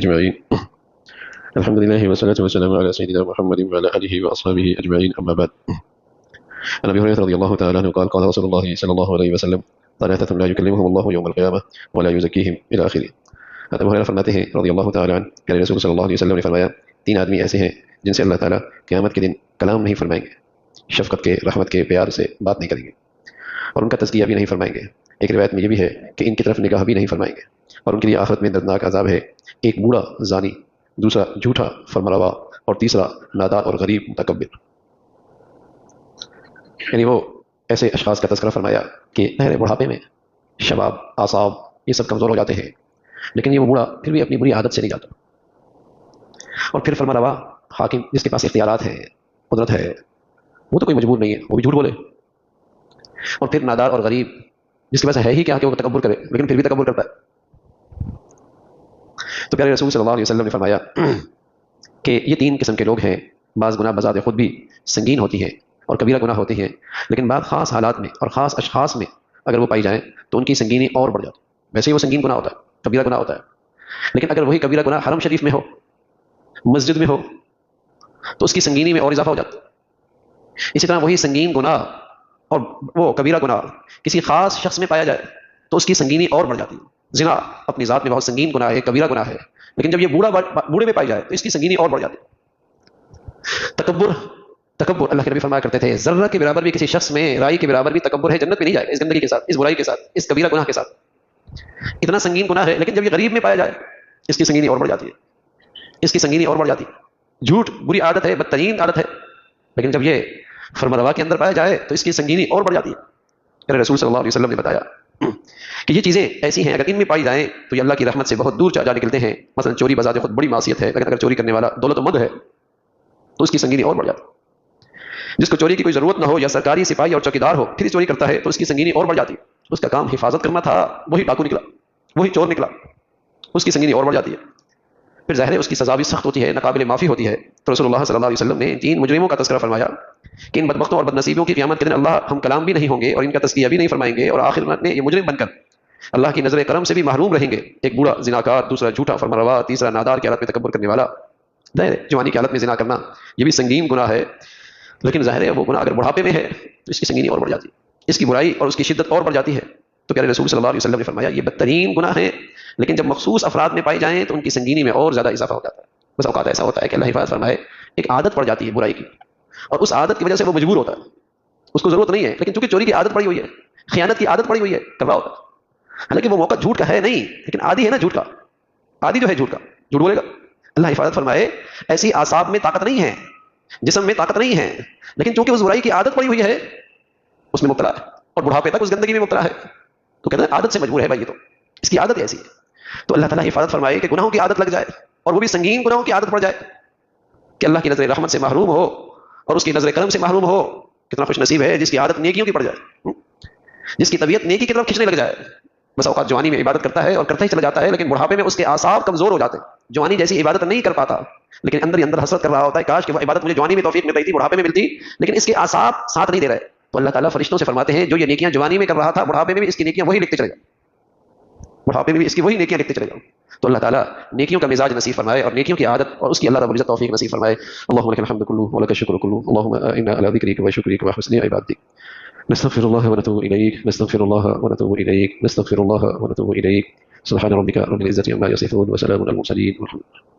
أجمعين. الحمد لله والصلاة والسلام على سيدنا محمد وعلى آله وأصحابه أجمعين، أما بعد. عن أبي هريرة رضي الله تعالى عنه قال قال رسول الله صلى الله عليه وسلم: ثلاثة لا يكلمهم الله يوم القيامة ولا يزكيهم إلى آخره. ابو ہریرہ فرماتے ہیں رضی اللہ تعالی عنہ کہ رسول صلی اللہ علیہ وسلم نے فرمایا، تین آدمی ایسے ہیں جن سے اللہ تعالیٰ قیامت کے دن کلام نہیں فرمائیں گے، شفقت کے، رحمت کے، پیار سے بات نہیں کریں گے، اور ان کا تزکیہ بھی نہیں فرمائیں گے۔ ایک روایت میں یہ بھی ہے کہ ان کی طرف نگاہ بھی نہیں فرمائیں گے، اور ان کے لیے آخرت میں دردناک عذاب ہے، ایک بوڑھا زانی، دوسرا جھوٹا فرمانروا، اور تیسرا نادار اور غریب متکبر۔ یعنی وہ ایسے اشخاص کا تذکرہ فرمایا کہ پہلے بڑھاپے میں شباب، اعصاب یہ سب کمزور ہو جاتے ہیں، لیکن یہ وہ بوڑھا پھر بھی اپنی بری عادت سے نہیں جاتا، اور پھر فرمانروا حاکم جس کے پاس اختیارات ہیں، قدرت ہے، وہ تو کوئی مجبور نہیں ہے، وہ بھی جھوٹ بولے، اور پھر نادار اور غریب جس کے پاس ہے ہی کیا کہ وہ تکبر کرے لیکن پھر بھی تکبر کرتا ہے۔ تو پیارے رسول صلی اللہ علیہ وسلم نے فرمایا کہ یہ تین قسم کے لوگ ہیں، بعض گناہ بذات خود بھی سنگین ہوتی ہیں اور کبیرہ گناہ ہوتے ہیں، لیکن بعض خاص حالات میں اور خاص اشخاص میں اگر وہ پائی جائیں تو ان کی سنگینی اور بڑھ جاتی ہے۔ ویسے ہی وہ سنگین گناہ ہوتا ہے، کبیرہ گناہ ہوتا ہے، لیکن اگر وہی کبیرہ گناہ حرم شریف میں ہو، مسجد میں ہو، تو اس کی سنگینی میں اور اضافہ ہو جاتا ہے۔ اسی طرح وہی سنگین گناہ اور وہ کبیرہ گناہ کسی خاص شخص میں پایا جائے تو اس کی سنگینی اور بڑھ جاتی ہے۔ زنا اپنی ذات میں بہت سنگین گناہ ہے، کبیرہ گناہ ہے، لیکن جب یہ بوڑھے میں پائی جائے تو اس کی سنگینی اور بڑھ جاتی ہے۔ تکبر اللہ کے نبی فرمایا کرتے تھے، ذرہ کے برابر بھی کسی شخص میں، رائی کے برابر بھی تکبر ہے، جنت میں نہیں جائے اس گندگی کے ساتھ، اس برائی کے ساتھ، اس کبیرہ گناہ کے ساتھ۔ اتنا سنگین گناہ ہے، لیکن جب یہ غریب میں پایا جائے اس کی سنگینی اور بڑھ جاتی ہے، اس کی سنگینی اور بڑھ جاتی ہے۔ جھوٹ بری عادت ہے، بدترین عادت ہے، لیکن جب یہ فرمانروا کے اندر پایا جائے تو اس کی سنگینی اور بڑھ جاتی ہے۔ میرے رسول صلی اللہ علیہ وسلم نے بتایا کہ یہ چیزیں ایسی ہیں، اگر ان میں پائی جائیں تو یہ اللہ کی رحمت سے بہت دور جا نکلتے ہیں۔ مثلا چوری بذات خود بڑی معصیت ہے، لیکن اگر چوری کرنے والا دولت مند ہے تو اس کی سنگینی اور بڑھ جاتی ہے۔ جس کو چوری کی کوئی ضرورت نہ ہو، یا سرکاری سپاہی اور چوکیدار ہو، پھر چوری کرتا ہے تو اس کی سنگینی اور بڑھ جاتی ہے۔ اس کا کام حفاظت کرنا تھا، وہی ڈاکو نکلا، وہی چور نکلا، اس کی سنگینی اور بڑھ جاتی ہے۔ پھر ظاہر ہے اس کی سزا بھی سخت ہوتی ہے، ناقابل معافی ہوتی ہے۔ تو رسول اللہ صلی اللہ علیہ وسلم نے تین مجرموں کا تذکرہ فرمایا کہ ان بدبختوں اور بدنصیبوں کی قیامت کے دن اللہ ہم کلام بھی نہیں ہوں گے اور ان کا تزکیہ بھی نہیں فرمائیں گے، اور آخر میں یہ مجرم بن کر اللہ کی نظر کرم سے بھی محروم رہیں گے۔ ایک بوڑھا زناکار، دوسرا جھوٹا فرمانروا، تیسرا نادار کی حالت میں تکبر کرنے والا۔ ظاہر ہے جوانی کی حالت میں زنا کرنا یہ بھی سنگین گناہ ہے، لیکن ظاہر ہے وہ گناہ اگر بڑھاپے میں ہے تو اس کی سنگینی اور بڑھ جاتی ہے، اس کی برائی اور اس کی شدت اور بڑھ جاتی ہے۔ تو پیارے رسول صلی اللہ علیہ وسلم نے فرمایا یہ بدترین گناہ ہیں، لیکن جب مخصوص افراد میں پائی جائیں تو ان کی سنگینی میں اور زیادہ اضافہ ہو جاتا ہے۔ بس اوقات ایسا ہوتا ہے کہ اللہ حفاظت فرمائے ایک عادت پڑ جاتی ہے برائی کی، اور اس عادت کی وجہ سے وہ مجبور ہوتا ہے، اس کو ضرورت نہیں ہے، لیکن چونکہ چوری کی عادت پڑی ہوئی ہے، خیانت کی عادت پڑی ہوئی ہے، کر رہا ہوتا ہے، حالانکہ وہ موقع جھوٹ کا ہے نہیں، لیکن عادی ہے نا جھوٹ کا، عادی جو ہے جھوٹ کا، جھوٹ بولے گا۔ اللہ حفاظت فرمائے ایسی اعصاب میں طاقت نہیں ہے، جسم میں طاقت نہیں ہے، لیکن چونکہ اس برائی کی عادت پڑی ہوئی ہے اس میں مبتلا ہے، اور بڑھاپے تک اس گندگی میں مبتلا ہے، تو کہتے ہیں عادت سے مجبور ہے بھائی، یہ تو اس کی عادت ایسی ہے۔ تو اللہ تعالیٰ حفاظت فرمائے کہ گناہوں کی عادت لگ جائے، اور وہ بھی سنگین گناہوں کی عادت پڑ جائے، کہ اللہ کی نظر رحمت سے محروم ہو اور اس کی نظر کرم سے محروم ہو۔ کتنا خوش نصیب ہے جس کی عادت نیکیوں کی پڑ جائے، جس کی طبیعت نیکی کی طرف کھینچنے لگ جائے۔ بس اوقات جوانی میں عبادت کرتا ہے اور کرتا ہی چلا جاتا ہے، لیکن بڑھاپے میں اس کے اعصاب کمزور ہو جاتے ہیں، جوانی جیسی عبادت نہیں کر پاتا، لیکن اندر ہی اندر حسرت کر رہا ہوتا ہے کاش کہ وہ عبادت مجھے جوانی میں توفیق مل رہی تھی، بڑھاپے میں ملتی، لیکن اس کے اعصاب ساتھ نہیں دے رہے۔ تو اللہ تعالیٰ فرشتوں سے فرماتے ہیں جو یہ نیکیاں جوانی میں کر رہا تھا، بڑھاپے میں بھی اس کی نیکیاں وہی لکھتے چلے جاؤ، بڑھاپے میں بھی اس کی وہی نیکیاں لکھتے چلے جاؤ۔ تو اللہ تعالیٰ نیکیوں کا مزاج نصیب فرمائے اور نیکیوں کی عادت اور اس کی اللہ رب العزت توفیق نصیب فرمائے۔ اللهم لك الحمد كله ولك الشكر كله، اللهم انا على ذكرك وشكرك وحسن عبادتك، نستغفر الله ونتوب اليك، نستغفر الله ونتوب اليك، نستغفر الله ونتوب اليك، سبحان ربك رب العزة عما يصفون وسلام على المرسلين والحمد لله۔